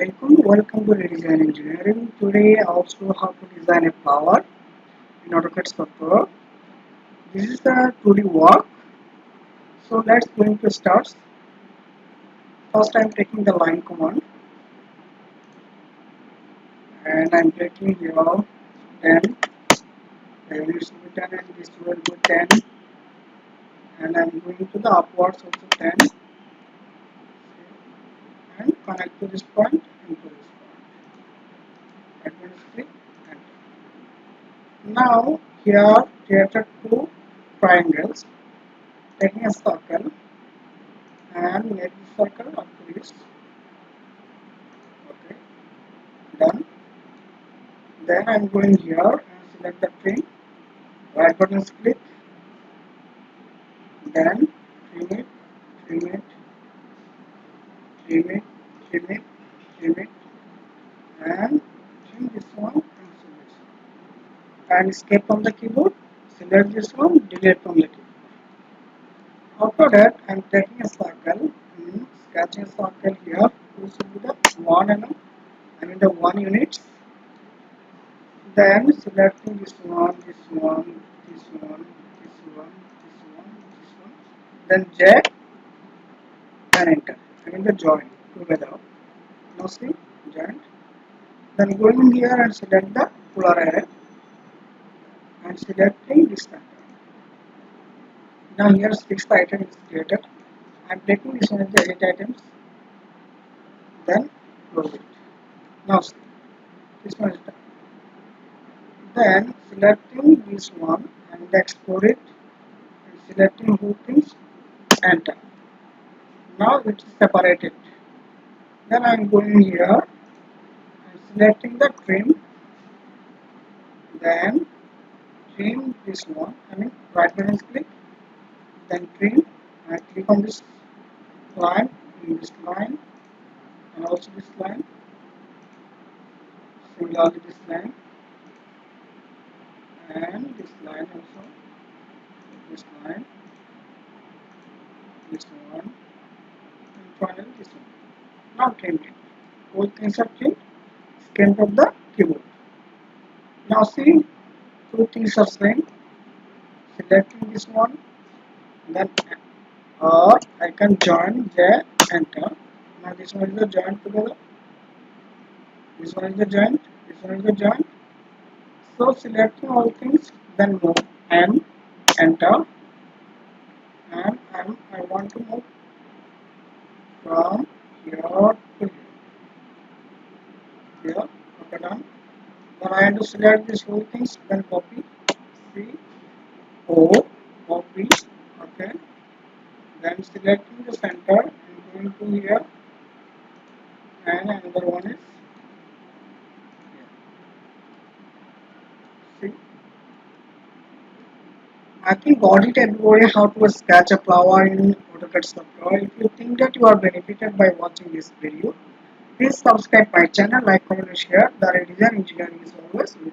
Assalamualaikum. Welcome to Redesign Engineering. Today I'll show how to design a flower in AutoCAD software. This is the 2D work. So let's going to start. First I'm taking the line command and I'm taking here 10. This will be 10 and this will be 10. And I'm going to the upwards also 10 and connect to this point and to this point. Administrative enter. Now here created two triangles. Taking a circle and make the circle up to this. Okay, done. Then I'm going here and select the trim, right button click, then trim it, trim it, trim it, trim it, trim it, and trim this one and select this one. And escape from the keyboard, select this one, delete from the keyboard. After that, I'm taking a circle, sketching a circle here. This will be the 1 mm, the 1 units. Then selecting this one, this one, this one, this one, this one, this one. Then J and enter. The join together. Now see joint. Then going here and select the polar array and selecting this center. Now here 6th item is created. I am taking this one as the 8 items. Then close it. Now see this one is done. Then selecting this one and export it and selecting both things, enter. Now it is separated. Then I am going here and selecting the trim, then trim this one, right button click, then trim, I click on this line, and also this line, similarly this line, and this line also, this line, this one, and finally this one. Now trim it. All things are trimmed. Escape of the keyboard. Now see, two things are same. Selecting this one, then or I can join J, enter. Now this one is the joint together. This one is the joint. This one is the joint. So selecting all things, then move M, enter, and I want to move from here to here. Here, okay, done. Then I have to select these whole things, then copy, C, O, copy, okay. Then selecting the center and going to here, and another one is here. See, I think got it everybody how to sketch a flower in AutoCAD software. If you think that you are benefited by watching this video, please subscribe my channel, like, comment and share. The Redesign Engineering is always with you.